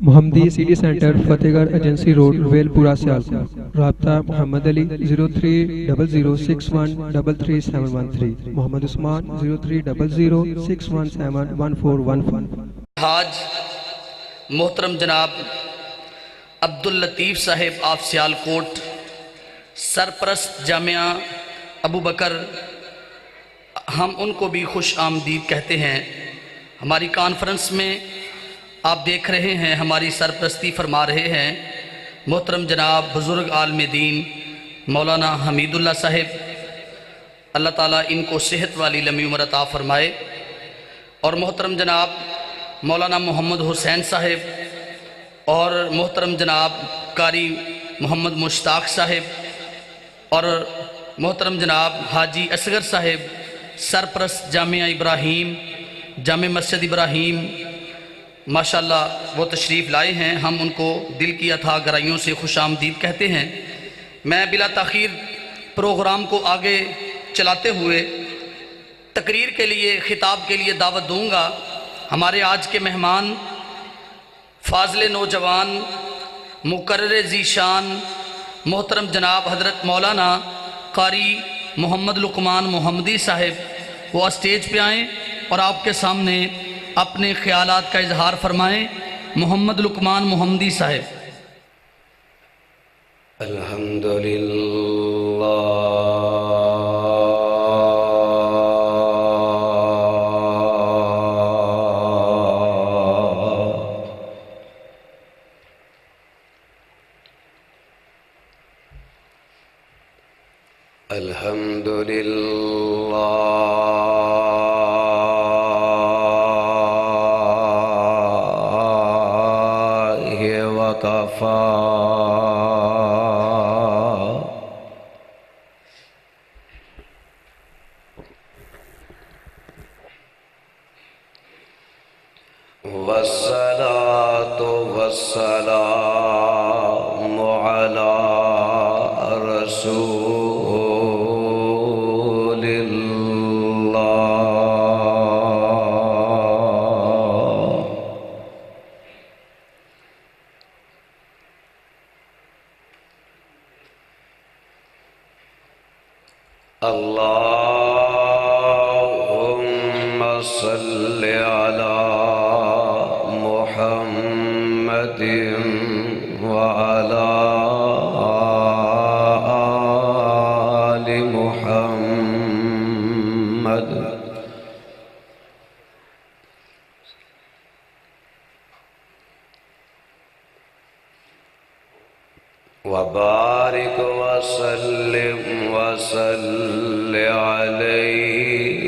محمدی city centre فتح گڑھ agency road well پورہ سیالکوٹ۔ رابطہ محمد علی 0300613373 محمد عثمان 0300617141 حاج محترم جناب عبداللطیف صاحب آف سیالکوٹ سرپرست جامعہ ابو بکر، ہم ان کو بھی خوش آمدید کہتے ہیں۔ ہماری کانفرنس میں آپ دیکھ رہے ہیں ہماری سرپرستی فرما رہے ہیں محترم جناب بزرگ عالم دین مولانا حمید اللہ صاحب، اللہ تعالیٰ ان کو صحت والی لمبی عمر عطا فرمائے، اور محترم جناب مولانا محمد حسین صاحب اور محترم جناب قاری محمد مشتاق صاحب اور محترم جناب حاجی اصغر صاحب سرپرست جامعہ ابراہیم، جامع مسجد ابراہیم، ماشاءاللہ وہ تشریف لائے ہیں، ہم ان کو دل کی اتھاہ گہرائیوں سے خوش آمدید کہتے ہیں۔ میں بلا تاخیر پروگرام کو آگے چلاتے ہوئے تقریر کے لیے، خطاب کے لیے دعوت دوں گا ہمارے آج کے مہمان، فاضل نوجوان، مقرر ذیشان محترم جناب حضرت مولانا قاری محمد لقمان محمدی صاحب، وہ اسٹیج پہ آئیں اور آپ کے سامنے اپنے خیالات کا اظہار فرمائیں۔ محمد لقمان محمدی صاحب۔ الحمدللہ وکفا والصلاة والسلام على رسول الله اللهم صل على محمد وعلى آل محمد وبارك وسلم وصل عليه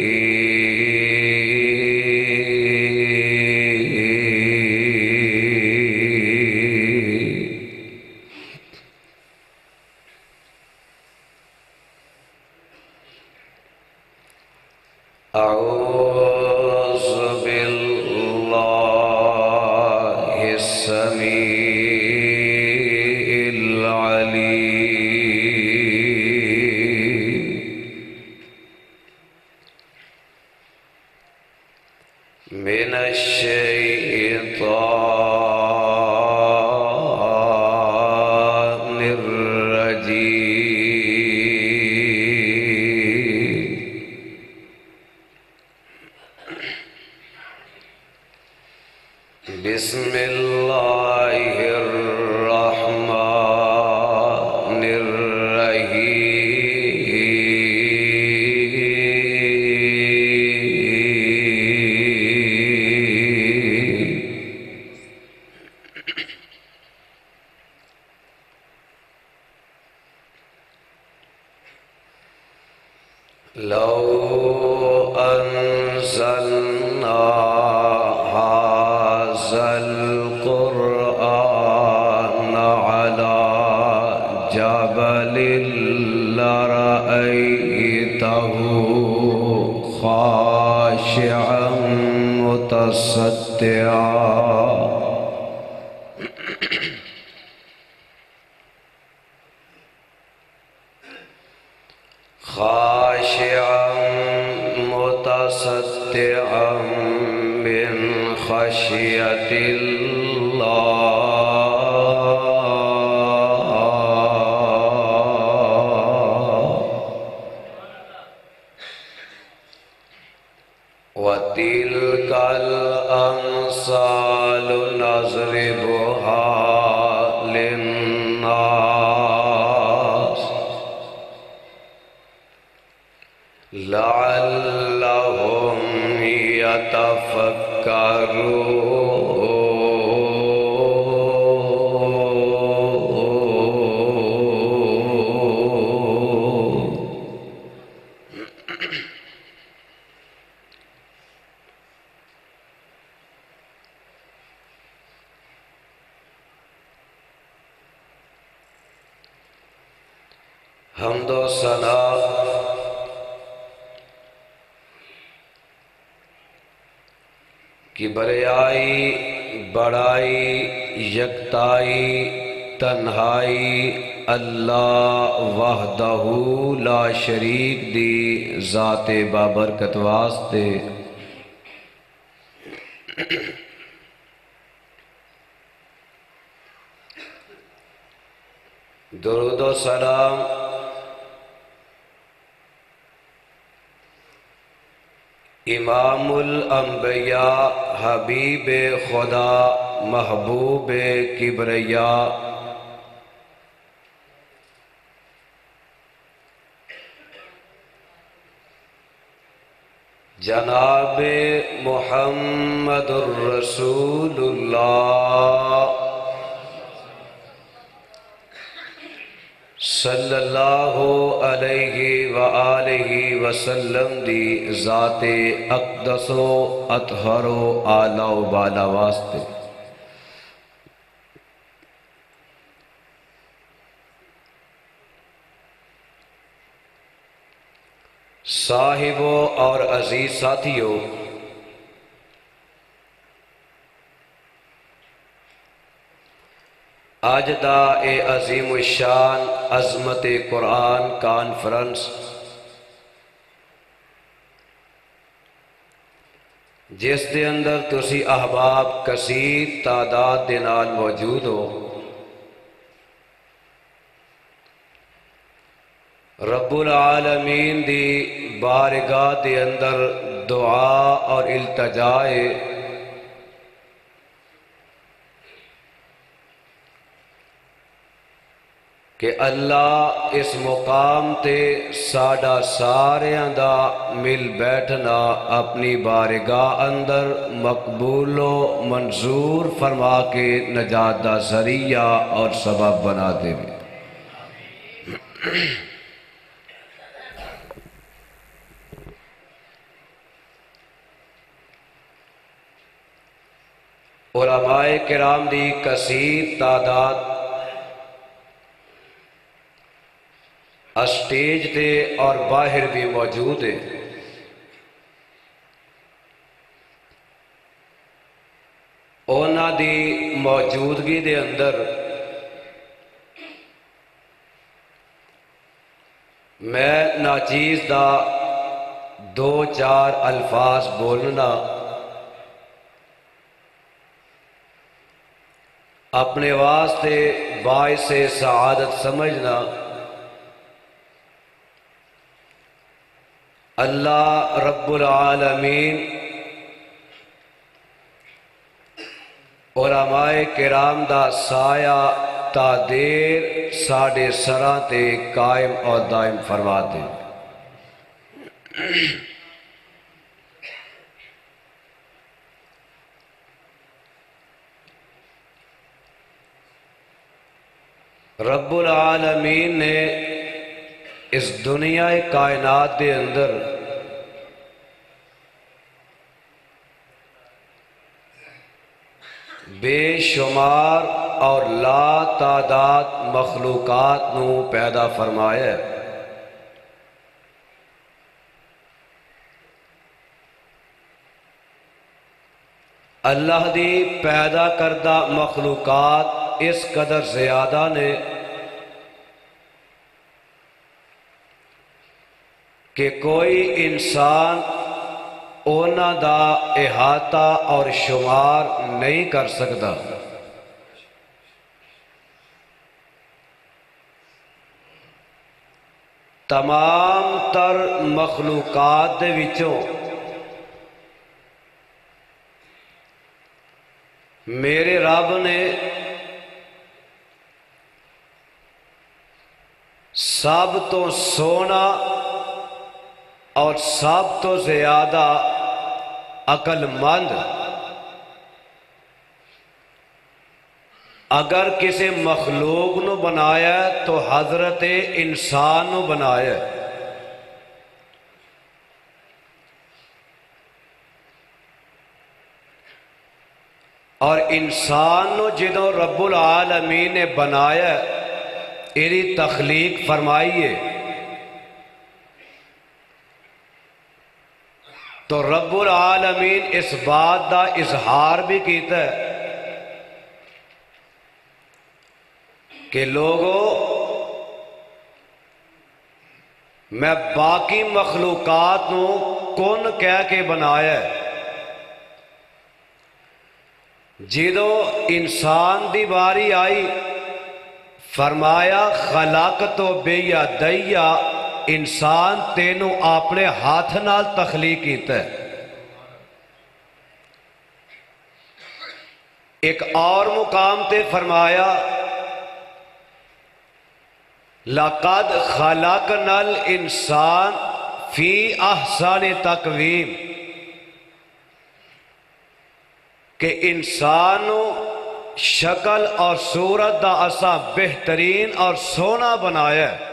أعوذ بالله السميع العليم من الشيطان الرجيم بسم الله الرحمن الرحيم لو أنزلنا هذا القرآن على جبل لرأيته خاشعا متصدعا خاشعا متصدعا من خشية الله نضربها للناس لعلهم يتفكرون. حمد و ثنا کی بریائی، بڑائی، یکتائی، تنہائی اللہ وحدہ لا شریک دی ذات بابرکت واسطے درود و سلام امام الانبیاء، حبیب خدا، محبوب کبریا، جناب محمد الرسول اللہ صلی اللہ علیہ وآلہ وسلم دی ذات اقدس و اطہر و اعلیٰ و بالا واسطے صاحبوں اور عزیز ساتھیوں، آج دا اے عظیم الشان عظمت قرآن کانفرنس جس دے اندر تسی احباب کثیر تعداد دے نال موجود ہو، رب العالمین دی بارگاہ دے اندر دعا اور التجائے کہ اللہ اس مقام تے ساڈا ساریاں دا مل بیٹھنا اپنی بارگاہ اندر مقبول و منظور فرما کے نجات دا ذریعہ اور سبب بنا دے۔ علماء کرام دی کثیر تعداد اسٹیج تے اور باہر بھی موجود ہے۔ اونا دی موجودگی دے اندر میں ناچیز دا دو چار الفاظ بولنا اپنے واسطے باعث سعادت سمجھنا، اللہ رب العالمین علماء کرام دا سایہ تا دیر ساڑھے سراں تے قائم اور دائم فرما دے۔ رب العالمین نے اس دنیا کائنات دے اندر بے شمار اور لا تعداد مخلوقات نو پیدا فرمایا ہے۔ اللہ دی پیدا کردہ مخلوقات اس قدر زیادہ نے کہ کوئی انسان اونا دا احاطہ اور شمار نہیں کر سکتا۔ تمام تر مخلوقات دے وچوں میرے رب نے سب تو سونا اور سب تو زیادہ عقل مند اگر کسی مخلوق نو بنایا ہے تو حضرت انسان نو بنایا ہے۔ اور انسان نو جدوں رب العالمین نے بنایا ہے ایری تخلیق فرمائی ہے تو رب العالمین اس بات دا اظہار بھی کیتا ہے کہ لوگو میں باقی مخلوقات نو کن کہہ کے بنایا ہے، جدوں انسان دی باری آئی فرمایا خلاقتو بیدیا، انسان تینوں اپنے ہاتھ نال تخلیق کیتا ہے۔ ایک اور مقام تے فرمایا لَقَدْ خَلَقْنَا الْإِنسَانَ فِي أَحْسَنِ تَقْوِيمٍ، کہ انسانو شکل اور صورت دا اساں بہترین اور سونا بنایا ہے۔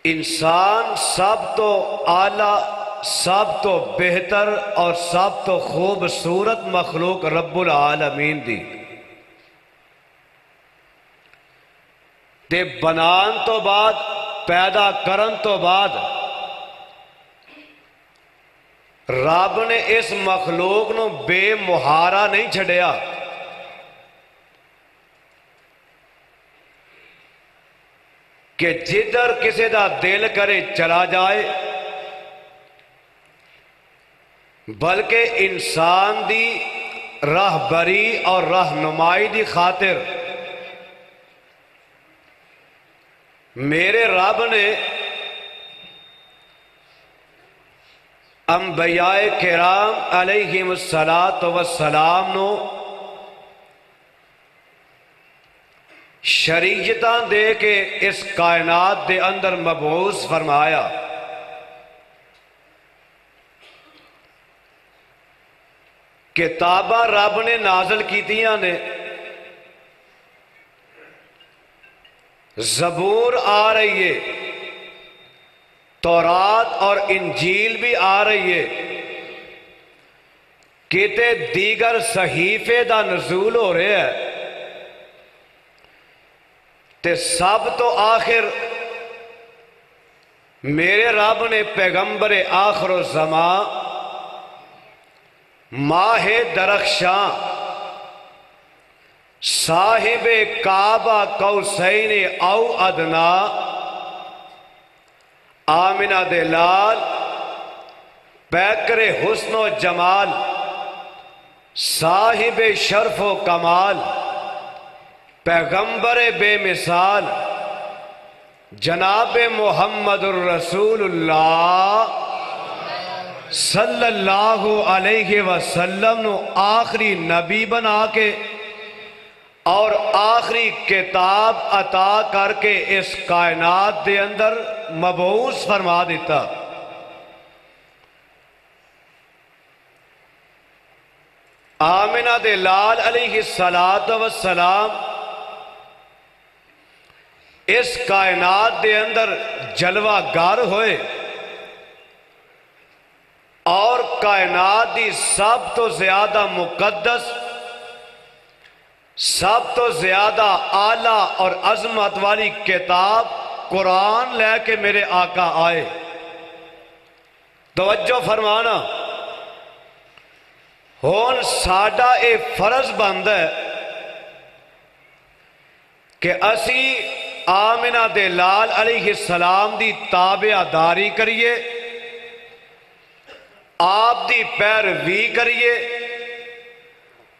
انسان سب تو اعلیٰ، سب تو بہتر اور سب تو خوبصورت مخلوق رب العالمین دی تے بنان تو بعد پیدا کرن تو بعد رب نے اس مخلوق نو بے مہارا نہیں چھڑیا، کہ جدھر کسی دا دل کرے چلا جائے، بلکہ انسان دی راہبری اور رہنمائی دی خاطر میرے رب نے انبیاء کرام علیہم السلام نو شریعتاں دے کے اس کائنات دے اندر مبعوث فرمایا۔ کتاباں رب نے نازل کیتیاں نے، زبور آ رہی ہے، تورات اور انجیل بھی آ رہی ہے، کتے دیگر صحیفے دا نزول ہو رہے ہے، تے سب تو آخر میرے رب نے پیغمبر آخر الزمان ماہ درخشاں صاحب کعبہ قوسین او ادنا آمنہ دے لال پیکر حسن و جمال صاحب شرف و کمال پیغمبر بے مثال جناب محمد الرسول اللہ صلی اللہ علیہ وسلم نو آخری نبی بنا کے اور آخری کتاب عطا کر کے اس کائنات دے اندر مبعوث فرما دیتا۔ آمنہ دے لال علیہ السلام اس کائنات دے اندر جلوہ گر ہوئے اور کائنات دی سب تو زیادہ مقدس، سب تو زیادہ اعلیٰ اور عظمت والی کتاب قرآن لے کے میرے آقا آئے۔ توجہ فرمانا، ہون ساڈا اے فرض بند ہے کہ اسی آمنہ دے لال علیہ السلام دی تابع داری کریے، آپ دی پیروی کریے،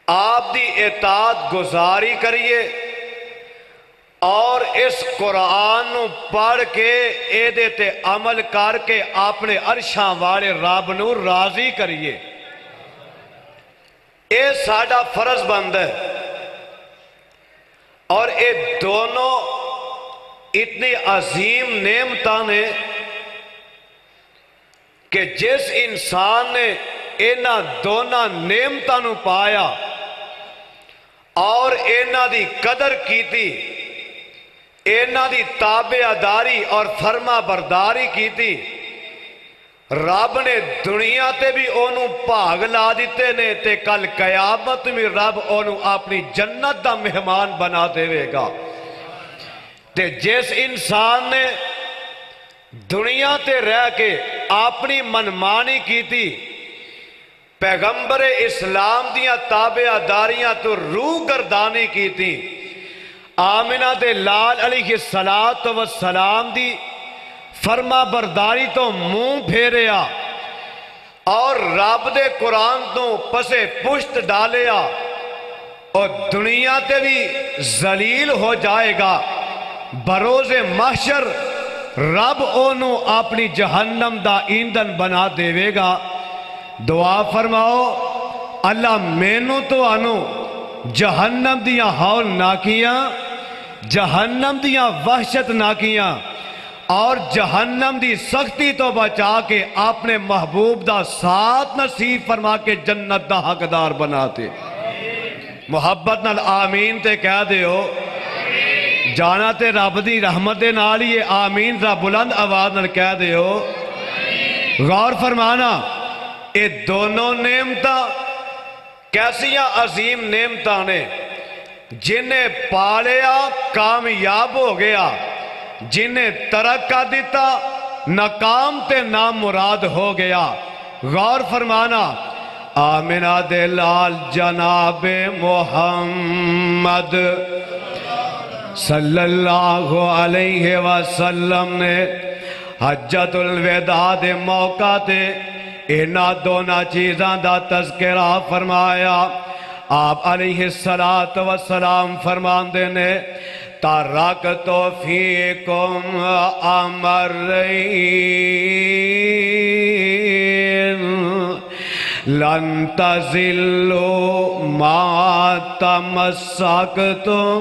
آپ دی اطاعت گزاری کریے، اور اس قرآن نو پڑھ کے اے دے تے عمل کر کے اپنے عرشاں والے رب نو راضی کریے، اے ساڈا فرض بند ہے۔ اور اے دونوں اتنی عظیم نعمتاں نے کہ جس انسان نے انہاں دونوں نعمتاں نو پایا اور انہاں دی قدر کیتی، انہاں دی تابعداری اور فرما برداری کیتی، رب نے دنیا تے بھی انہوں بھاگ لا دیتے نے تے کل قیامت میں رب انہوں اپنی جنت دا مہمان بنا دے گا۔ تے جس انسان نے دنیا تے رہ کے اپنی منمانی کیتی، پیغمبر اسلام دیاں تابعداریاں تو روح گردانی کیتی، آمنہ دے لال علیہ السلام دی فرما برداری تو منہ پھیریا اور رب دے قرآن تو پسے پشت ڈالیا، اور دنیا تے بھی ذلیل ہو جائے گا، بروز محشر رب اونوں اپنی جہنم دا ایندھن بنا دے گا۔ دعا فرماؤ اللہ مینوں تو آنو جہنم دیاں ہول ناکیاں، جہنم دیاں وحشت ناکیاں اور جہنم دی سختی تو بچا کے اپنے محبوب دا ساتھ نصیب فرما کے جنت دا حقدار بناتے۔ محبت نال آمین تے کہہ دے ہو، جانا تے رب دی رحمت دے نال ہی آمین را بلند آواز نال کہہ دے ہو۔ غور فرمانا، اے دونوں نعمتاں کیسیاں عظیم نعمتاں نے، جنہیں پالیا کامیاب ہو گیا، جنہیں ترقہ دیتا ناکام تے نامراد ہو گیا۔ غور فرمانا، آمنہ دے لال جناب محمد صلی اللہ علیہ وسلم نے حجت الوداع دے موقع تے انہاں دونوں چیزاں دا تذکرہ فرمایا۔ آپ علیہ السلام فرماندے نے ترکت فیکم امرین لن تزلوا ما تمسکتم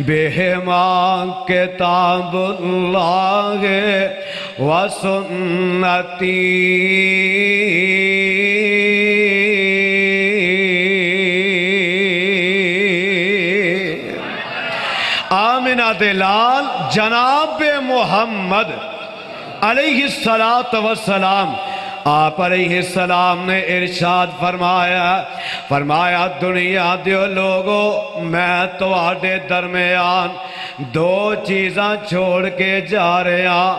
بہما کتاب اللہ و سنتی۔ آمنہ دلال جناب محمد علیہ السلام، آپ علیہ السلام نے ارشاد فرمایا دنیا دیو لوگو میں تو آڈے درمیان دو چیزاں چھوڑ کے جا رہے ہیں،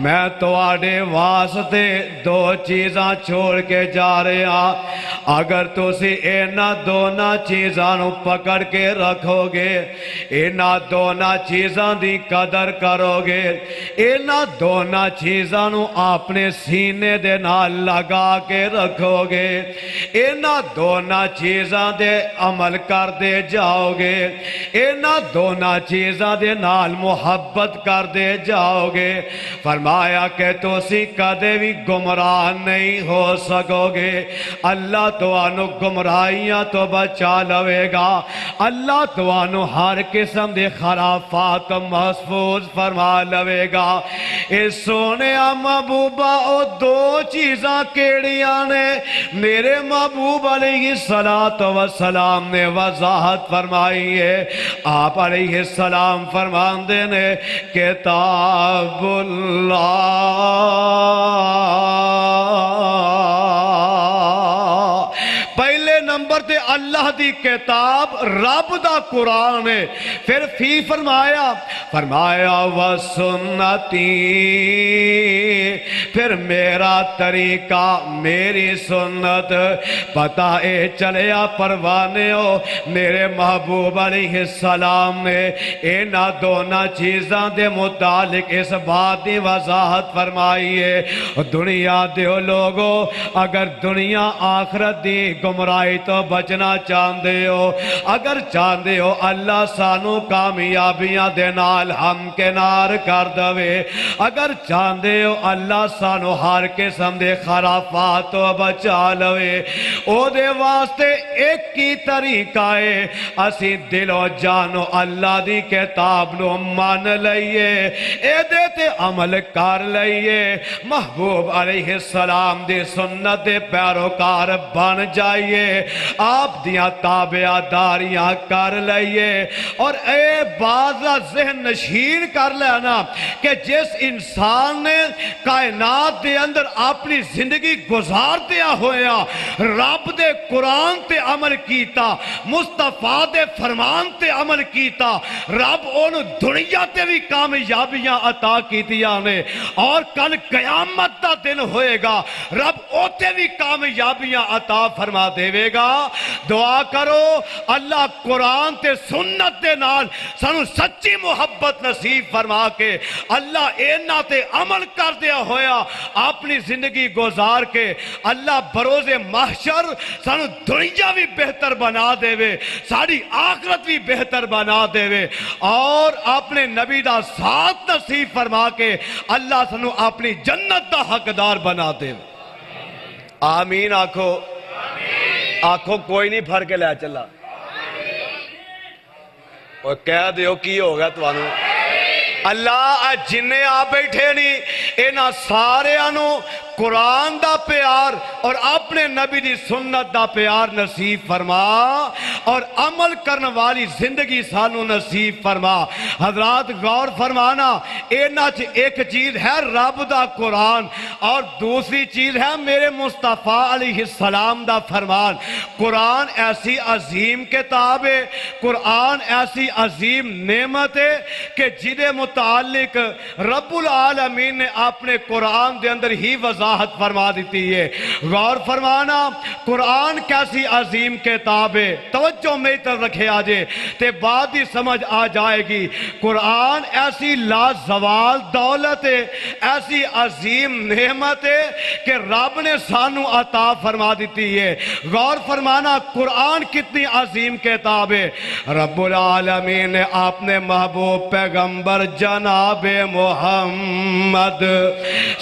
میں تو آڈے واسطے دو چیزاں چھوڑ کے جا رہے ہیں، اگر تسی اینا دونا چیزاں نو پکڑ کے رکھو گے، اینا دونا چیزاں دی قدر کرو گے، اینا دونا چیزاں نو اپنے سینے دے نال لگا کے رکھو گے، اینا دونا چیزاں دے عمل کر دے جاؤ گے، اینا دونا چیزاں دے نال محبت کر دے جاؤ گے، فرمایا کہ تسی کدے بھی گمراہ نہیں ہو سکو گے۔ اللہ تو آنو گمراہیاں تو بچا لوے گا، اللہ تو آنو ہر قسم دے خرافات محفوظ فرما لوے گا۔ اے سونے محبوبہ او دو چیزاں کیڑیاں نے، میرے محبوب علیہ السلام نے وضاحت فرمائی ہے۔ آپ علیہ السلام فرماندے نے کتاب اللہ، پہلے نمبر تے اللہ دی کتاب رب دا قرآن ہے، پھر فی فرمایا وَسُنَّتِي، پھر میرا طریقہ میری سنت، پتہ اے چلیا پروانے ہو میرے محبوب علیہ السلام نے اینا دونا چیزاں دے متعلق اس بات دی وضاحت فرمائی ہے۔ دنیا دیو لوگو اگر دنیا آخرت دی گمراہی تو بچنا چاہندے ہو اگر چاہندے ہو اللہ سانو کامیابیاں دے نال ہم کنار کر دوے اگر چاہندے ہو اللہ سانو ہر قسم دے خرافات تو بچا لوے او دے واسطے ایک کی طریقہ ہے اسی دل و جانو اللہ دی کتاب نو مان لئیے اے دیتے عمل کر لئیے محبوب علیہ السلام دی سنت دے پیروکار بن جائیے آپ دیاں تابعہ داریاں کر لئیے اور اے بازا ذہن نشین کر لینا کہ جس انسان نے کائنات دے اندر اپنی زندگی گزار دیا ہویا رب دے قرآن تے عمل کیتا مصطفیٰ دے فرمان تے عمل کیتا رب ان دنیا تے بھی کامیابیاں عطا کیتیاں نے اور کل قیامت دا دن ہوئے گا رب اوتے بھی کامیابیاں عطا فرما دے گا دعا کرو اللہ قرآن تے سنت دے نال سانو سچی محبت نصیب فرما کے اللہ اینا تے عمل کر دیا ہویا اپنی زندگی گزار کے اللہ بروز محشر سانو دنیا بھی بہتر بنا دے وے ساری آخرت بھی بہتر بنا دے وے اور اپنے نبی دا ساتھ نصیب فرما کے اللہ سانو اپنی جنت دا حقدار بنا دے وے آمین آنکھو آنکھوں کوئی نہیں پھر کے لے چلا اور کہہ دیو کی ہوگا توانو اللہ جنہیں آپ بیٹھے نہیں اینا سارے آنو قرآن دا پیار اور اپنے نبی دی سنت دا پیار نصیب فرما اور عمل کرنے والی زندگی سانو نصیب فرما حضرات غور فرمانا اینا ایک چیز ہے رب دا قرآن اور دوسری چیز ہے میرے مصطفیٰ علیہ السلام دا فرمان قرآن ایسی عظیم کتاب ہے قرآن ایسی عظیم نعمت ہے کہ جنہیں متعلق رب العالمین نے اپنے قرآن دے اندر ہی وضاحت فرما دیتی ہے غور فرمانا قرآن کیسی عظیم کتاب ہے توجہ میں طرف رکھے آجے تے بعد ہی سمجھ آ جائے گی قرآن ایسی لازوال دولت ہے ایسی عظیم نعمت ہے کہ رب نے سانو عطا فرما دیتی ہے غور فرمانا قرآن کتنی عظیم کتاب ہے رب العالمین نے اپنے محبوب پیغمبر جناب محمد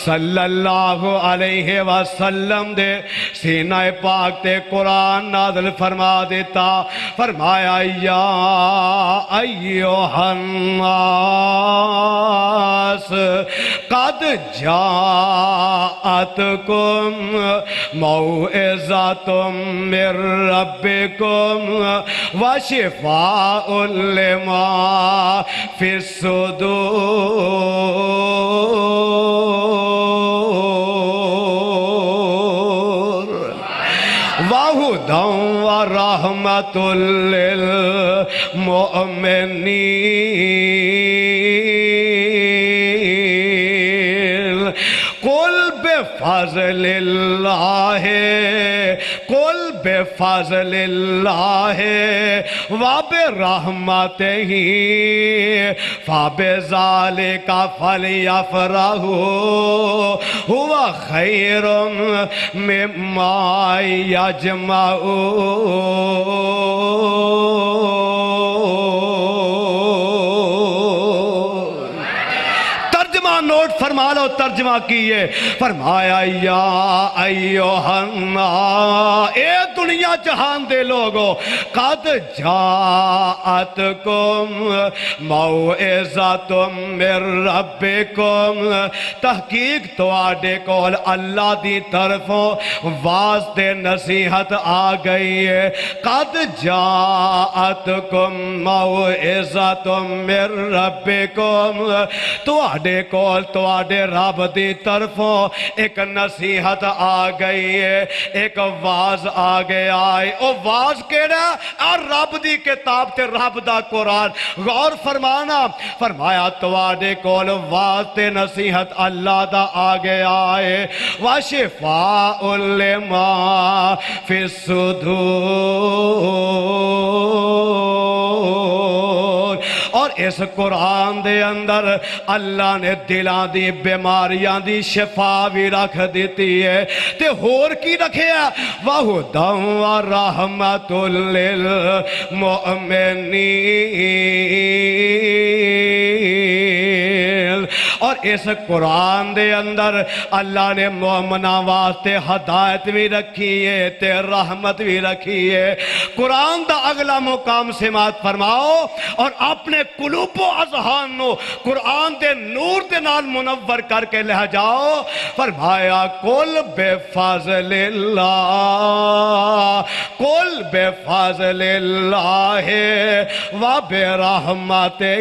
صلی اللہ علیہ وسلم دے سینہ پاک تے قرآن نازل فرما دیتا فرمایا یا ایوہ الناس قد جاءتکم موعظۃ من ربکم وشفاء لما فی الصدور وَهُدًى وَرَحْمَةٌ لِّلْمُؤْمِنِينَ قُلْ بِفَضْلِ اللَّهِ قُلْ بِفَضْلِ اللَّهِ وَبِرَحْمَتِهِ فَبِذَلِكَ فَلْيَفْرَحُوا هُوَ خَيْرٌ مِّمَّا يَجْمَعُونَ ترجمہ نوٹ فرما لو ترجمہ کیے فرمایا یا ایوہ الناس اے دنیا جہان دے لوگو قد جاءتکم موعظۃ من ربکم تحقیق تو آڈے کول اللہ دی طرفوں واسطے نصیحت آ گئی ہے قد جاءتکم موعظۃ من ربکم تو آڈے کول تو آڈے رب دی طرفوں ایک نصیحت آ گئی ہے ایک واز آ گیا ہے او واز کیڑا اور رب دی کتاب تے رب دا قرآن غور فرمانا فرمایا تو آڈے کول واز تے نصیحت اللہ دا آ گیا ہے وَشِفَاءٌ لِّمَا فِي الصُّدُورِ اور اس قرآن دے اندر اللہ نے دلاں دی بیماریاں دی شفا بھی رکھ دیتی ہے تے ہور کی رکھے ہے وَهُدًى وَرَحْمَةٌ لِّلْمُؤْمِنِينَ اور اس قرآن دے اندر اللہ نے مومنہ واسطے ہدایت بھی رکھی ہے تے رحمت بھی رکھی ہے قرآن دا اگلا مقام سماعت فرماؤ اور اپنے قلوب و اذہان نو قرآن دے نور دے نال منور کر کے لہ جاؤ فرمایا قل بفضل اللہ قل بفضل اللہ وبرحمتہ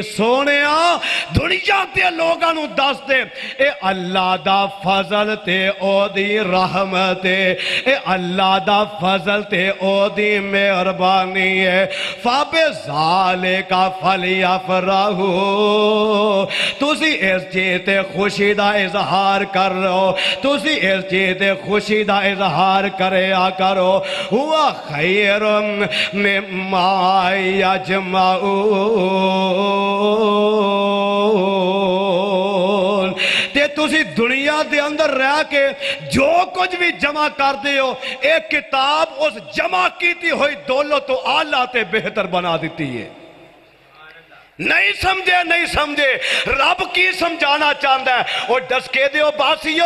سونیا دنیا تے لوگاں نو دس دے اے اللہ دا فضل تے او دی رحمت اے اللہ دا فضل تے او دی مہربانی ہے فَبِذَالِكَ فَلْيَفْرَحُوا تُسی اس چیز تے خوشی دا اظہار کر رہو تُسی اس چیز تے خوشی دا اظہار کریا کرو ہوا خیر مما یجمعون تے تُسی دنیا دے اندر رہ کے جو کچھ بھی جمع کر دے ہو ایک کتاب اس جمع کیتی ہوئی دولت و آلہ تے بہتر بنا دیتی ہے نہیں سمجھے رب کی سمجھانا چاہتا ہے اور ڈسکے دیو باسیو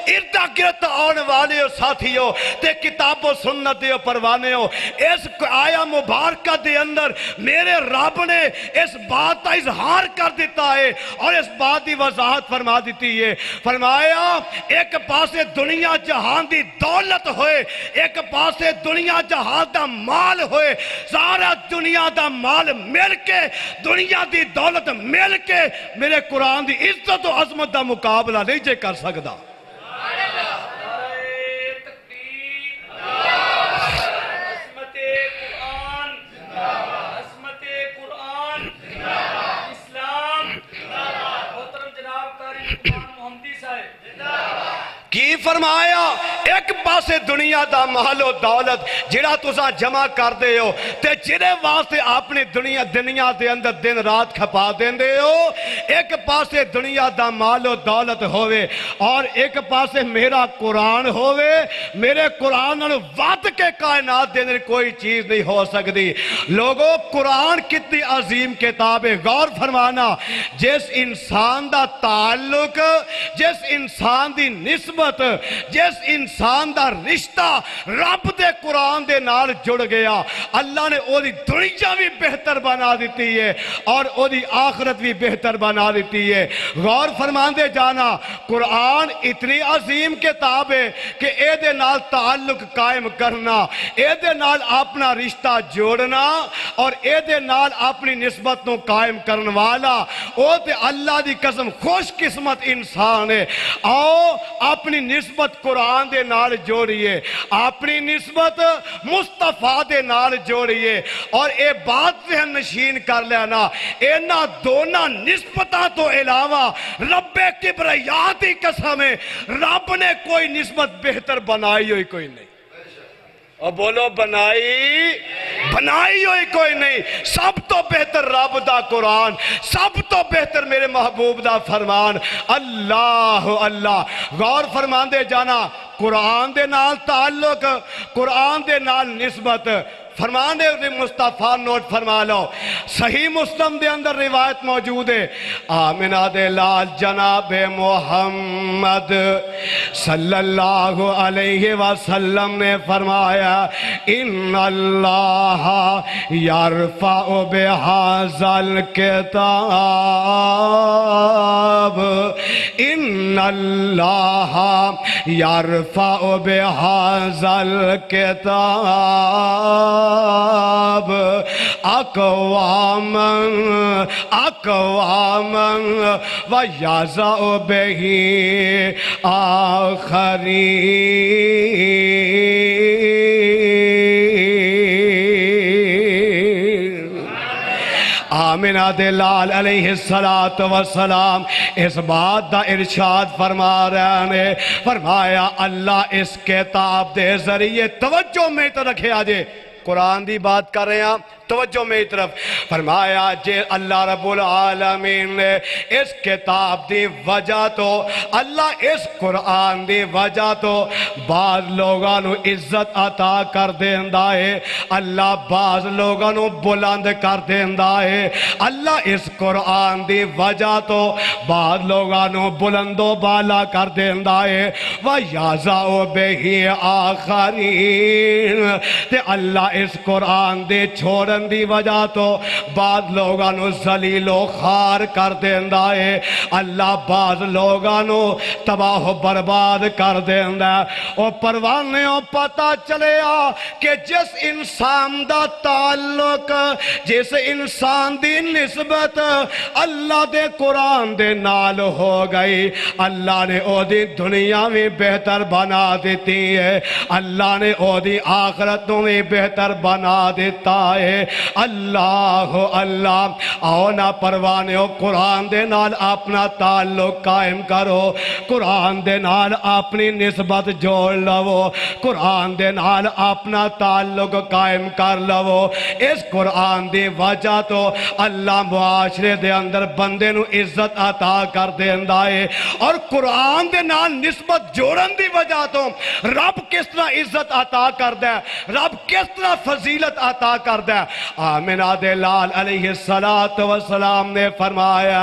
اردا گرد آنے والے ہو ساتھیو تے کتاب و سنت دیو پروانے ہو اس آیا مبارکہ دے اندر میرے رب نے اس بات کا اظہار کر دیتا ہے اور اس بات کی وضاحت فرما دیتی ہے فرمایا ایک پاسے دنیا جہان دی دولت ہوئے ایک پاسے دنیا جہان دا مال ہوئے سارا دنیا دا مال مل کے دنیا دی دولت مل کے میرے قرآن دی عزت و عظمت دا مقابلہ نہیں جے کر سکتا کی فرمایا ایک پاسے دنیا دا مال و دولت جڑا تساں جمع کر دے ہو تے جڑے واسطے اپنی دنیا دے اندر دن رات کھپا دیں دے ہو ایک پاسے دنیا دا مال و دولت ہوئے اور ایک پاسے میرا قرآن ہوئے میرے قرآن نے وعد کے کائنات دے اندر کوئی چیز نہیں ہو سکتی لوگوں قرآن کتنی عظیم کتاب ہے غور فرمانا جس انسان دا تعلق جس انسان دی نسبت جس انسان دا رشتہ رب دے قرآن دے نال جڑ گیا اللہ نے او دی دنیا بھی بہتر بنا دیتی ہے اور او دی آخرت بھی بہتر بنا دیتی ہے غور فرمان دے جانا قرآن اتنی عظیم کتاب ہے کہ اے دے نال تعلق قائم کرنا اے دے نال اپنا رشتہ جوڑنا اور اے دے نال اپنی نسبت نو قائم کرن والا او تے اللہ دی قسم خوش قسمت انسان ہے آؤ اپنی نسبت قرآن دے نال جوڑیے اپنی نسبت مصطفیٰ دے نال جوڑیے اور اے بات ذہن نشین کر لینا اینا دونا نسبتاں تو علاوہ رب کبریات کی قسم ہے رب نے کوئی نسبت بہتر بنائی ہوئی کوئی نہیں اور بولو بنائی ہوئی کوئی نہیں سب تو بہتر رب دا قرآن سب تو بہتر میرے محبوب دا فرمان اللہ اللہ غور فرمان دے جانا قرآن دے نال تعلق قرآن دے نال نسبت فرمان دے مصطفیٰ نوٹ فرما لو صحیح مسلم دے اندر روایت موجود ہے آمنہ دے لال جناب محمد صلی اللہ علیہ وسلم نے فرمایا ان اللہ یرفع بہذا الکتاب ان اللہ یرفع بہذا الکتاب اقواما ویضع به آخرین آمنہ دلال علیہ السلام اس بات دا ارشاد فرما رہے ہیں فرمایا اللہ اس کتاب دے ذریعے توجہ میں تو رکھے آجے قرآن دی بات کر رہے ہیں توجہ میری طرف فرمایا جے اللہ رب العالمین نے اس کتاب دی وجہ تو اللہ اس قرآن دی وجہ تو بعض لوگاں نو عزت عطا کر دیندا ہے اللہ بعض لوگاں نو بلند کر دیندا ہے اللہ اس قرآن دی وجہ تو بعض لوگاں نو بلند و بالا کر دیندا ہے وَيَعْزَعُ بِهِ آخَرِينَ تے اللہ اس قرآن دے چھوڑن دی وجہ تو بعض لوگاں نو ذلیل و خار کر دیندا ہے اللہ بعض لوگاں نو تباہ و برباد کر دیندا ہے او پروانے او پتہ چلیا کہ جس انسان دا تعلق جس انسان دی نسبت اللہ دے قرآن دے نال ہو گئی اللہ نے او دی دنیا میں بہتر بنا دیتی ہے اللہ نے او دی آخرت میں بہتر بنا دیتا ہے اللہ اللہ آؤ نا پروانے ہو قرآن دے نال اپنا تعلق قائم کرو قرآن دے نال اپنی نسبت جوڑ لو قرآن دے نال اپنا تعلق قائم کر لو اس قرآن دی وجہ تو اللہ معاشرے دے اندر بندے نو عزت عطا کر دیندا ہے اور قرآن دے نال نسبت جوڑن دی وجہ تو رب کس طرح عزت عطا کر دے رب کس طرح فضیلت عطا کر دے آمنہ دے لال علیہ السلام نے فرمایا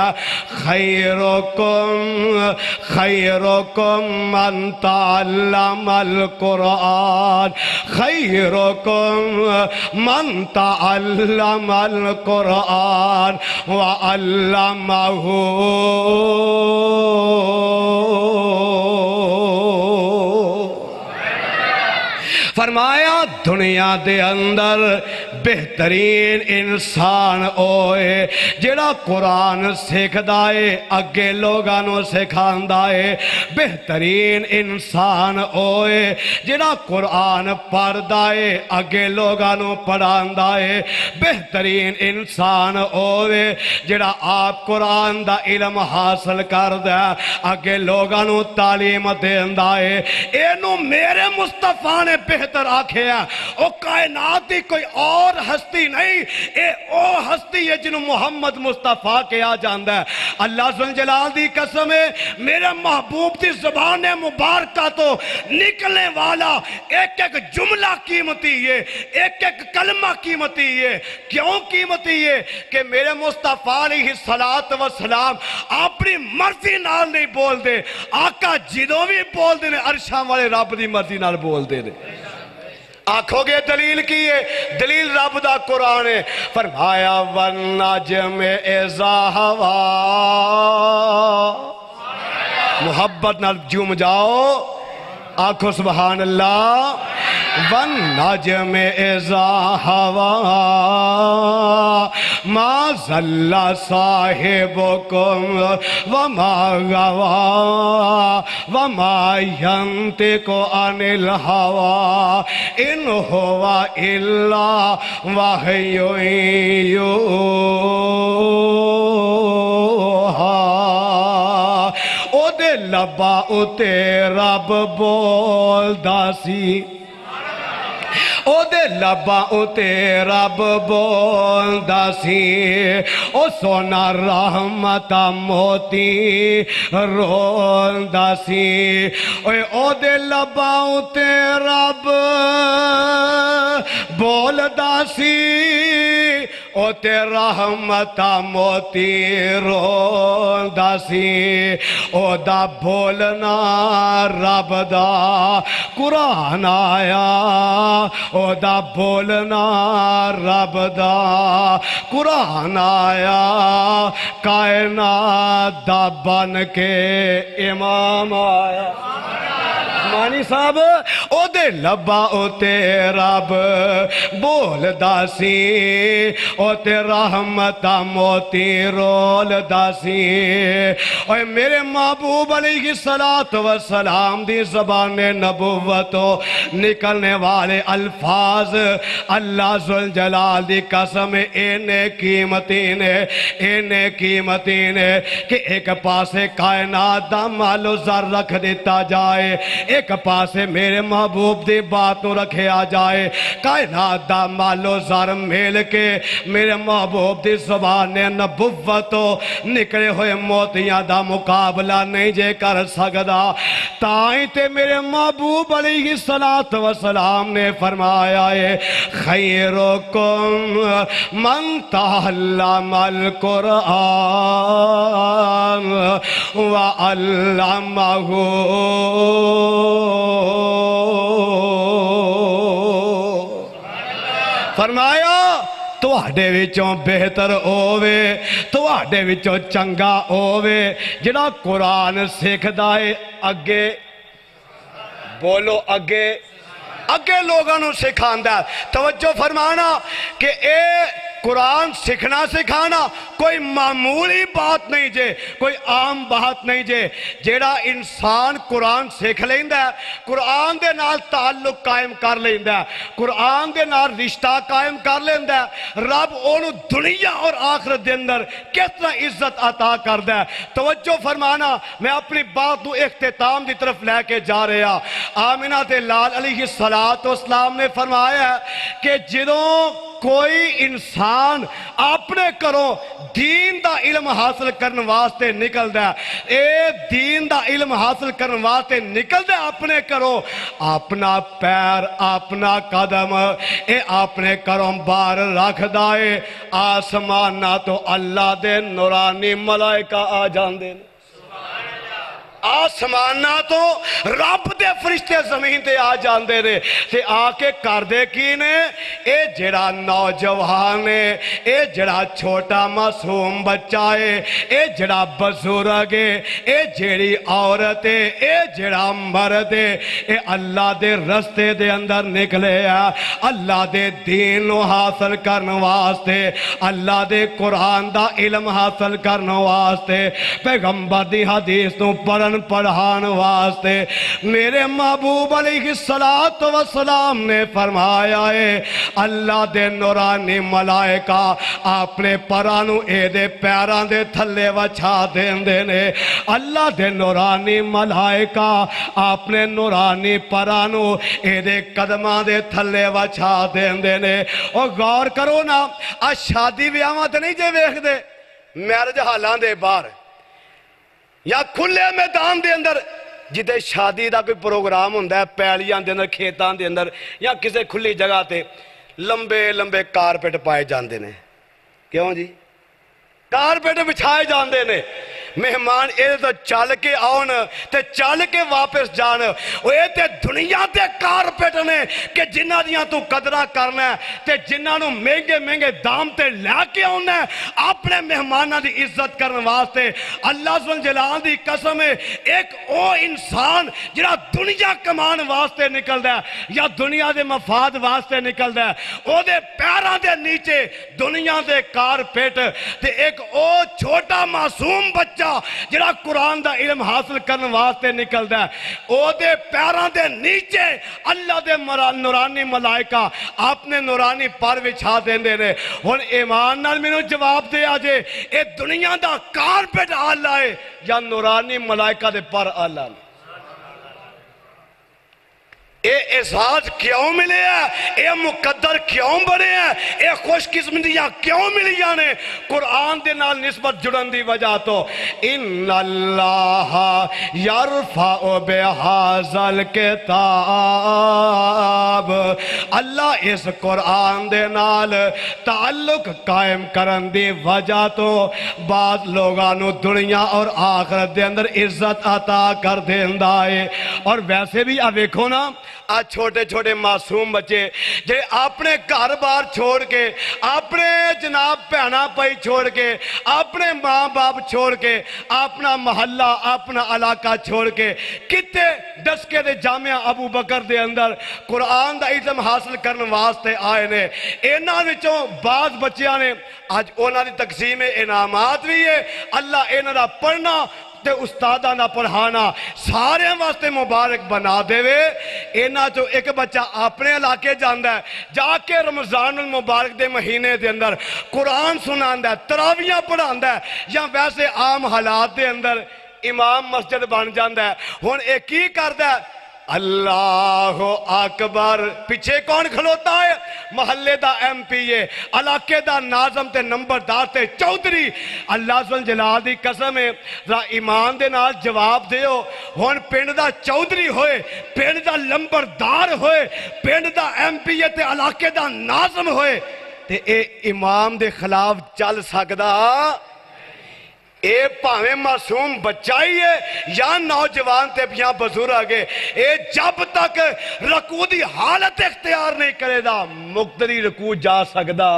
خیرکم من تعلم القرآن خیرکم من تعلم القرآن وعلمہ فرمایا دنیا دے اندر بہترین انسان ہوئے جڑا قرآن سکھ دائے اگے لوگانوں سکھان دائے بہترین انسان ہوئے جڑا قرآن پڑھ دائے اگے لوگانوں پڑھان دائے بہترین انسان ہوئے جڑا آپ قرآن دا علم حاصل کر دائے اگے لوگانوں تعلیم دین دائے اینو میرے مصطفیٰ نے بہتر آکھے ہیں او کائنات دی کوئی اور ہستی نہیں اے او ہستی ہے جنہوں محمد مصطفیٰ کیا جاندہ ہے اللہ ذوالجلال دی قسم ہے میرے محبوب دی زبان مبارکہ تو نکلنے والا ایک ایک جملہ قیمتی ہے ایک ایک کلمہ قیمتی ہے کیوں قیمتی ہے کہ میرے مصطفیٰ علیہ السلام اپنی مرضی نال نہیں بول دے آقا جدوں بھی بول دے عرشاں والے رب دی مرضی نال بول دے آنکھو گے دلیل کی ہے دلیل رب دا قرآن ہے فرمایا والنجم اذا ہوا محبت نال جم جاؤ آنکھو سبحان اللہ والنجم اذا ہوا ما ضل صاحبکم وما غوا وما ينطق عن الهوى ان هو الا وحی یوحی او دے لبا اتے رب بول داسی او دے لبا اتے رب بول داسی او سونا رحمت موتی رول داسی او دے لبا اتے رب بول داسی او تے رحمت موتی رول داسی او دا بولنا رب دا قرآن آیا او دا بولنا رب دا قرآن آیا کائنات دا بن کے امام آیا مانی صاحب او دے لبا او تے رب بول داسی او تے رحمت موتی رول داسی اوہ میرے محبوب علیہ السلام دی زبان نبوتو نکلنے والے الفاظ اللہ ذوالجلال دی قسم اینے قیمتی نے کہ ایک پاسے کائنات دا مال و زر رکھ دیتا جائے ایک ایک پاسے میرے محبوب دی بات نو رکھیا جائے کائنات دا مالو زر میل کے میرے محبوب دی زبان نبوتو نکلے ہوئے موتیاں دا مقابلہ نہیں جے کر سکدا تائیں تے میرے محبوب علیہ السلام نے فرمایا ہے خیرکم من تعلم القرآن وعلمہ فرمایا تواڈے وچوں بہتر ہووے تواڈے وچوں چنگا ہووے جڑا قرآن سکھدا ہے اگے بولو اگے لوگاں نوں سکھاندا ہے توجہ فرمانا کہ اے قرآن سکھنا سکھانا کوئی معمولی بات نہیں جے کوئی عام بات نہیں جے جیڑا انسان قرآن سکھ لیندا ہے قرآن دے نال تعلق قائم کر لیندا ہے قرآن دے نال رشتہ قائم کر لیندا ہے رب اونوں دنیا اور آخرت دے اندر کس طرح عزت عطا کردا ہے توجہ فرمانا میں اپنی بات کو اختتام دی طرف لے کے جا رہا آمنہ تے لال علیہ السلام نے فرمایا ہے کہ جدوں کوئی انسان اپنے کرو دین دا علم حاصل کرنے واسطے نکل دا اے دین دا علم حاصل کرنے واسطے نکل دا اپنے کرو اپنا پیر اپنا قدم اے اپنے کروں بار رکھ دائے آسمان نہ تو اللہ دے نورانی ملائکہ آ جان دے آسمانہ تو رب دے فرشتے زمین تے آ جاندے نے تے آ کے کر دے کی نے اے جڑا نوجوان ہے اے جڑا چھوٹا معصوم بچہ ہے اے جڑا بزرگ ہے اے جڑی عورت ہے اے جڑا مرد ہے اے اللہ دے رستے دے اندر نکلے ہیں اللہ دے دین نو حاصل کرنے واسطے اللہ دے قرآن دا علم حاصل کرنے واسطے پیغمبر دی حدیث نو پڑھان واسطے میرے محبوب علیہ السلام نے فرمایا ہے اللہ دے نورانی ملائکہ اپنے پرانو اے دے پیران دے تھلے وچھا دین دینے اللہ دے نورانی ملائکہ اپنے نورانی پرانو اے دے قدمان دے تھلے وچھا دین دینے اور غور کرو نا آج شادی بیامات نہیں جے ویکھ دے میرج حالان دے بار یا کھلے میدان دے اندر جدے شادی دا کوئی پروگرام ہوندہ ہے پیلیاں دے اندر کھیتان دے اندر یا کسے کھلی جگہ تے لمبے لمبے کارپیٹ پائے جاندے نے کیوں جی کارپیٹ بچھائے جاندے نے مہمان اے تو چل کے آن تے چل کے واپس جان اے تے دنیا تے کارپیٹ نے کہ جنہ دیاں تو قدرہ کرنا ہے تے جنہ نو مہنگے مہنگے دام تے لے کے آنا ہے اپنے مہمانہ دی عزت کرنے واسطے اللہ سبحانہ جلال دی قسم ہے ایک او انسان جنہ دنیا کمان واسطے نکل دا ہے یا دنیا دے مفاد واسطے نکل دا ہے او دے پیران دے نیچے دنیا دے کارپیٹ تے ایک او چھوٹا معصوم بچہ جڑا قرآن دا علم حاصل کرنے واسطے نکل دا ہے او دے پیران دے نیچے اللہ دے نورانی ملائکہ اپنے نورانی پر وچھا دین دے رہے ہن ایمان نال مینوں جواب دے آجے اے دنیا دا کارپیٹ آلہ ہے یا نورانی ملائکہ دے پر آلہ ہے اے اعزاز کیوں ملے ہیں اے مقدر کیوں بڑے ہیں اے خوش قسمتیاں کیوں ملی جانے قرآن دے نال نسبت جڑن دی وجہ تو ان اللہ یرفع بہذل کتاب اللہ اس قرآن دے نال تعلق قائم کرن دی وجہ تو بعض لوگانو دنیا اور آخرت دے اندر عزت عطا کر دیندہ ہے اور ویسے بھی اب دیکھو نا آج چھوٹے چھوٹے معصوم بچے جے اپنے گھر بار چھوڑ کے اپنے جناب پہنا پائی چھوڑ کے اپنے ماں باپ چھوڑ کے اپنا محلہ اپنا علاقہ چھوڑ کے کتے ڈسکے دے جامعہ ابو بکر دے اندر قرآن دا علم حاصل کرنے واسطے آئے نے اینا وچوں بعض بچیاں نے آج اونا دی تقسیم انعامات بھی ہے اللہ اینا دا پڑھنا تے استادہ نہ پڑھانا سارے واسطے مبارک بنا دے وے اینا جو ایک بچہ اپنے علاقے جاندہ ہے جا کے رمضان المبارک دے مہینے دے اندر قرآن سناندہ ہے تراویاں پڑھاندہ ہے یا ویسے عام حالات دے اندر امام مسجد بن جاندہ ہے ہون ایک ہی کردہ ہے اللہ اکبر. پیچھے کون کھلوتا ہے؟ محلے دا ایم پی اے، علاقے دا ناظم تے نمبردار تے چودھری. اللہ ذل جلال دی قسم ہے، ذرا ایمان دے نال جواب دیو. ہن پنڈ دا چودھری ہوئے، پنڈ دا نمبردار ہوئے، پنڈ دا ایم پی اے تے علاقے دا ناظم ہوئے تے اے امام دے خلاف چل سکدا؟ اے پاویں معصوم بچہ ہی ہے یا نوجوان تے بیاں بزرگ ہے، اے جب تک رکوع دی حالت اختیار نہیں کرے دا مقتدی رکوع جا سکدا.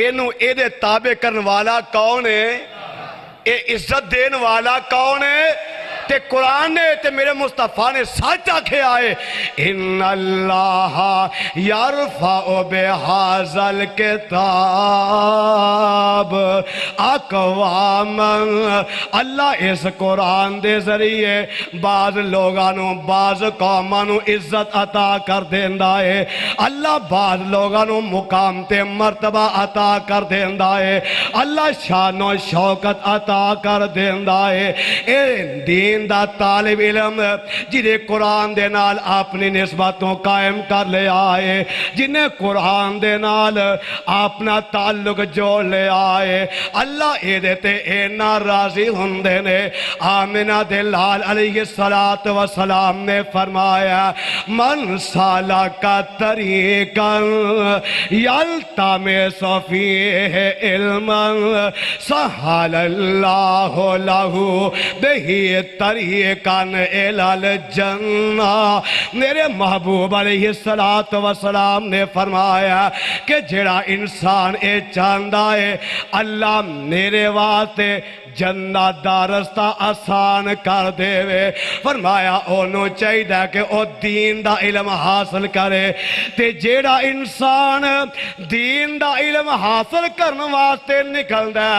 اینو اے دے تابع کرن والا کون ہے؟ اے عزت دین والا کون ہے؟ تے قرآن نے تے میرے مصطفیٰ نے سچ آکھے آئے ان اللہ یرفع بہذا الکتاب اقواما. اللہ اس قرآن دے ذریعے بعض لوگانوں بعض قومانوں عزت عطا کر دیندہ ہے. اللہ بعض لوگانوں مقام تے مرتبہ عطا کر دیندہ ہے. اللہ شان و شوکت عطا کر دیندہ ہے. اے دین دا طالب علم جنہیں قرآن دے نال اپنی نسبتوں قائم کر لے آئے، جنہیں قرآن دے نال اپنا تعلق جوڑ لے آئے، اللہ اے دیتے اے ناراضی ہندے نے. آمنہ دے لال علیہ السلام نے فرمایا من سالک طریقا یلتمس فیہ علما سہل اللہ لہ بہ طریقاً الی الجنہ. میرے محبوب علیہ السلام نے فرمایا کہ جڑا انسان اے چاندہ ہے اللہ میرے واسطے جنت دا رستہ آسان کر دے وے. فرمایا انہوں چاہیے کہ او دین دا علم حاصل کرے تے جیڑا انسان دین دا علم حاصل کرنے واسطے نکل دے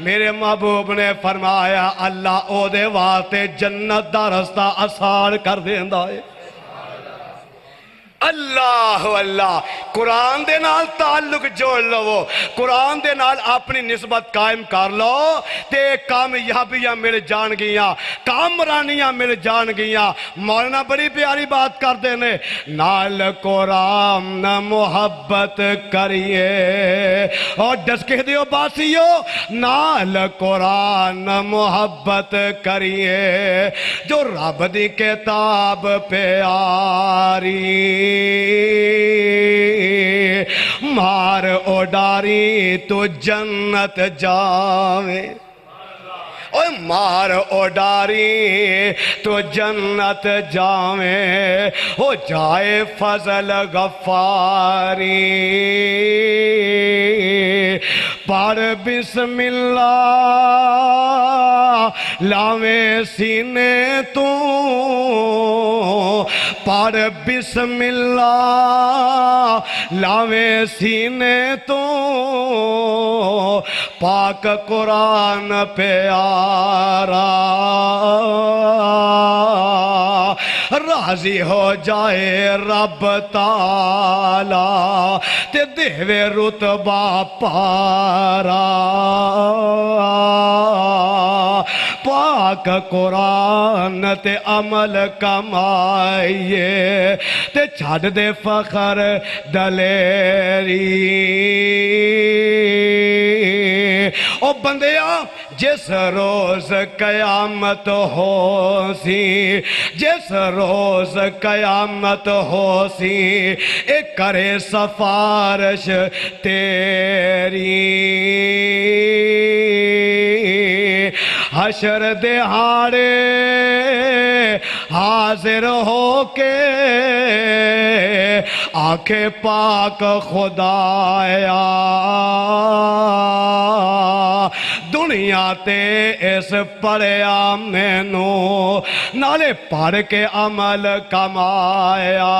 میرے محبوب نے فرمایا اللہ او دے واسطے جنت دا رستہ آسان کر دیندہ ہے. اللہ اللہ قرآن دے نال تعلق جوڑ لو، قرآن دے نال اپنی نسبت قائم کر لو تے کامیابیاں مل جان گیاں، کامرانیاں مل جان گیاں. مولانا بڑی پیاری بات کر دینے نال قرآن نہ محبت کریے اور ڈس کہہ دیو باسیو نال قرآن نہ محبت کریے جو رب دی کتاب پیاری مار اڈاری تو جنت جاوے. اوہ مار اڈاری تو جنت جاوے ہو جائے فضل غفاری. پڑھ بسم اللہ لاویں سینے تو، پڑھ بسم اللہ لاویں سینے تو پاک قرآن پیارا راضی ہو جائے رب تعالی تے دیوے رتبہ پارا. پاک قرآن تے عمل کمائیے تے چھڑ دے فخر دلیری. او بندیاں جس روز قیامت ہو سی، جس روز قیامت ہو سی اے کرے سفارش تیری. حشر دہاڑے حاضر ہو کے آنکھیں پاک خدایا دنیا تے اس پڑیا مینوں نالے پڑھ کے عمل کمایا.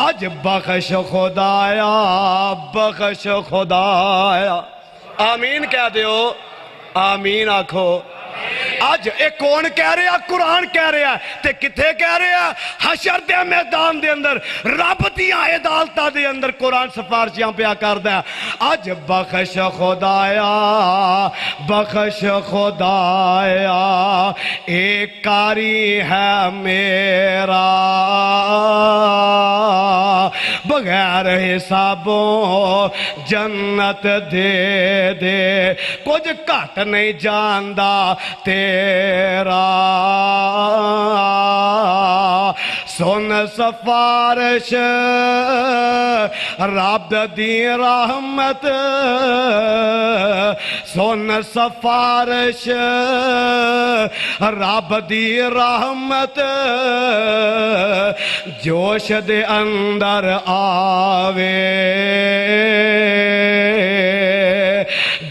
آج بخش خدایا بخش خدایا. آمین کہہ دیو، آمین آکھو. اج اے کون کہہ رہا؟ قرآن کہہ رہا ہے تے کتھے کہہ رہا؟ حشر دے میدان دے اندر رب دیاں عدالتاں دے اندر قرآن سفارشیاں پیا کردا ہے۔ اج بخش خدایا بخش خدایا ایک کاری ہے میرا، بغیر حسابوں جنت دے دے، کچھ گھٹ نہیں جاندا تیرا، سن سفارش رب دی رحمت، سن سفارش رب دی رحمت، جوش دے اندر آوے،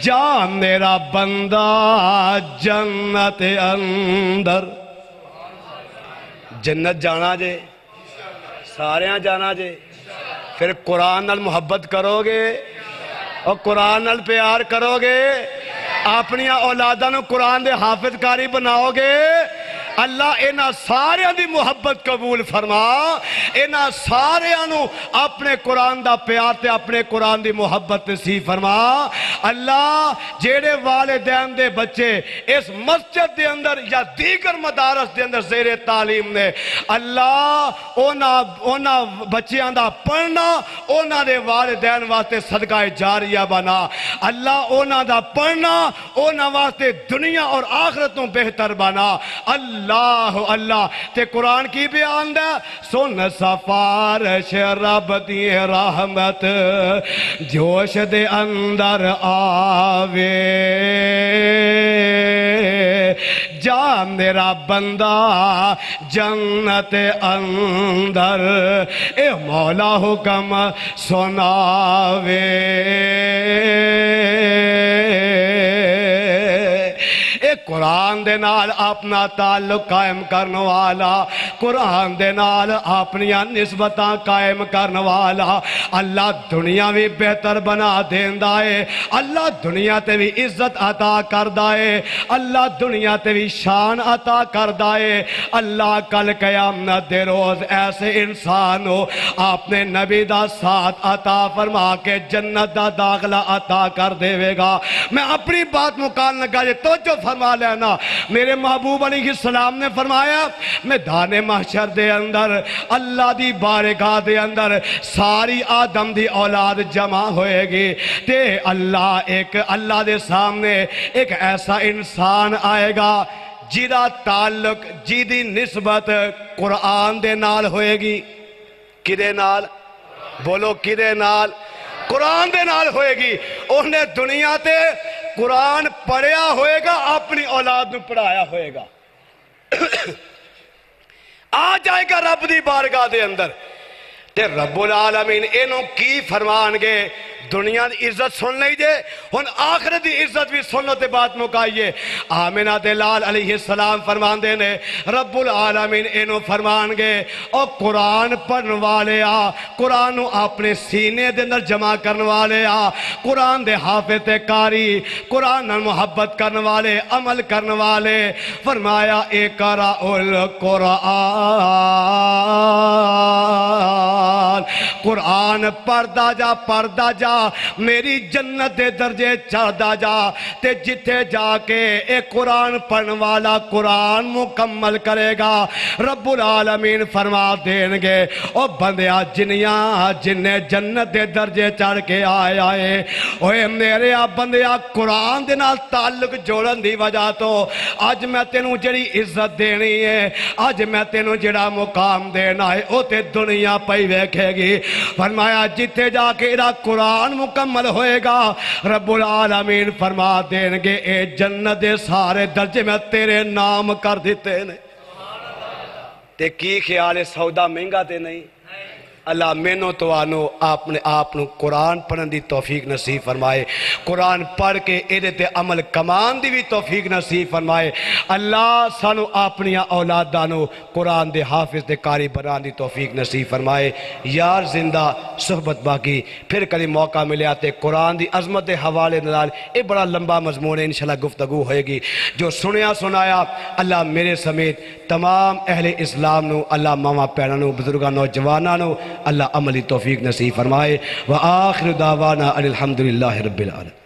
جا میرا بندہ جنت اندر۔ جنت جانا جے، سارے ہاں جانا جے، پھر قرآن نال محبت کرو گے اور قرآن نال پیار کرو گے، اپنی اولاداں نو قرآن دے حافظ کاری بناؤ گے، اللہ اینا سارے دی محبت قبول فرما، اینا سارے نو اپنے قرآن دا پیار تے اپنے قرآن دی محبت نصیب فرما۔ اللہ جیڑے والدین دے بچے اس مسجد دے اندر یا دیگر مدارس دے اندر زیر تعلیم نے، اللہ اونا بچیاں دا پڑھنا اونا دے والدین واسطے صدقہ جاریہ بنا، اللہ اونا دا پڑھنا اونا واسطے دنیا اور آخرتوں بہتر بنا۔ اللہ اللہ تے قرآن کی بیان دے، سن سفارش رب دی رحمت، جوش دے اندر آوے، جا میرا بندہ جنت اندر، اے مولا حکم سناوے، قرآن دے نال اپنا تعلق قائم کرنے والا، قرآن دے نال اپنی نسبتاں قائم کرنے والا، اللہ دنیا بھی بہتر بنا دیندا ہے، اللہ دنیا تے بھی عزت عطا کردا ہے، اللہ دنیا تے بھی شان عطا کردا ہے۔ اللہ کل قیامت دے روز ایسے انسان ہو اپنے نبی دا ساتھ عطا فرما کے جنت دا داخلہ عطا کر دے گا۔ میں اپنی بات مکان لگا جے توجہ فرما لینا، میرے محبوب علیہ السلام نے فرمایا میدان محشر دے اندر اللہ دی بارگاہ دے اندر ساری آدم دی اولاد جمع ہوئے گی تے اللہ دے سامنے ایک ایسا انسان آئے گا جیدہ تعلق جیدی نسبت قرآن دے نال ہوئے گی۔ کدے نال؟ بولو کدے نال؟ قرآن دے نال ہوئے گی۔ انہیں دنیا تے قرآن پڑھیا ہوئے گا، اپنی اولاد نو پڑھایا ہوئے گا۔ آ جائے گا رب دی بارگاہ دے اندر تے رب العالمین انہوں کی فرمان گے، دنیا دی عزت سن لئی جے، ہن آخرت دی عزت بھی سن لو تے بات مکائیے۔ آمنہ دلال علیہ السلام فرمان دے نے رب العالمین انہوں فرمان گے، اور قرآن پڑھن والے آ، قرآن اپنے سینے دے اندر جمع کرن والے آ، قرآن دے حافظ کاری، قرآن نال محبت کرن والے، عمل کرن والے، فرمایا اقرأ القرآن، قرآن پڑھدا جا میری جنت دے درجے چڑھدا جا، تے جتے جا کے ایک قرآن پڑھن والا قرآن مکمل کرے گا، رب العالمین فرما دیں گے او بندیا جنہیں جنت دے درجے چڑھ کے آئے اوے میرے بندیا قرآن دے نال تعلق جوڑن دی وجہ تو آج میں تینوں جڑی عزت دینی ہے، آج میں تینوں جڑا مقام دینا ہے او تے دنیا پئی ویکھے گی۔ فرمایا جتے جا کے ایرا قرآن مکمل ہوئے گا، رب العالمین فرما دیں گے اے جنت دے سارے درجے میں تیرے نام کر دیتے نے۔ تے کی خیال ہے سودا مہنگا تے نہیں؟ اللہ مینوں تو آنو اپنے آپ نو قرآن پڑھن دی توفیق نصیب فرمائے، قرآن پڑھ کے ایدے تے عمل کمان دی بھی توفیق نصیب فرمائے۔ اللہ سانو اپنی اولادانو قرآن دے حافظ دے قاری بنان دی توفیق نصیب فرمائے۔ یار زندہ صحبت باقی، پھر کبھی موقع ملے آتے قرآن دی عظمت دے حوالے نال، اے بڑا لمبا مضمون ہے، انشاءاللہ گفتگو ہوئے گی۔ جو سنیا سنایا اللہ میرے سمیت تمام اہل اسلام نو، اللہ ماما پیرانو، بزرگاں نوجوانانو اللہ عملی توفیق نصیب فرمائے۔ وآخر دعوانا ان الحمدللہ رب العالمین۔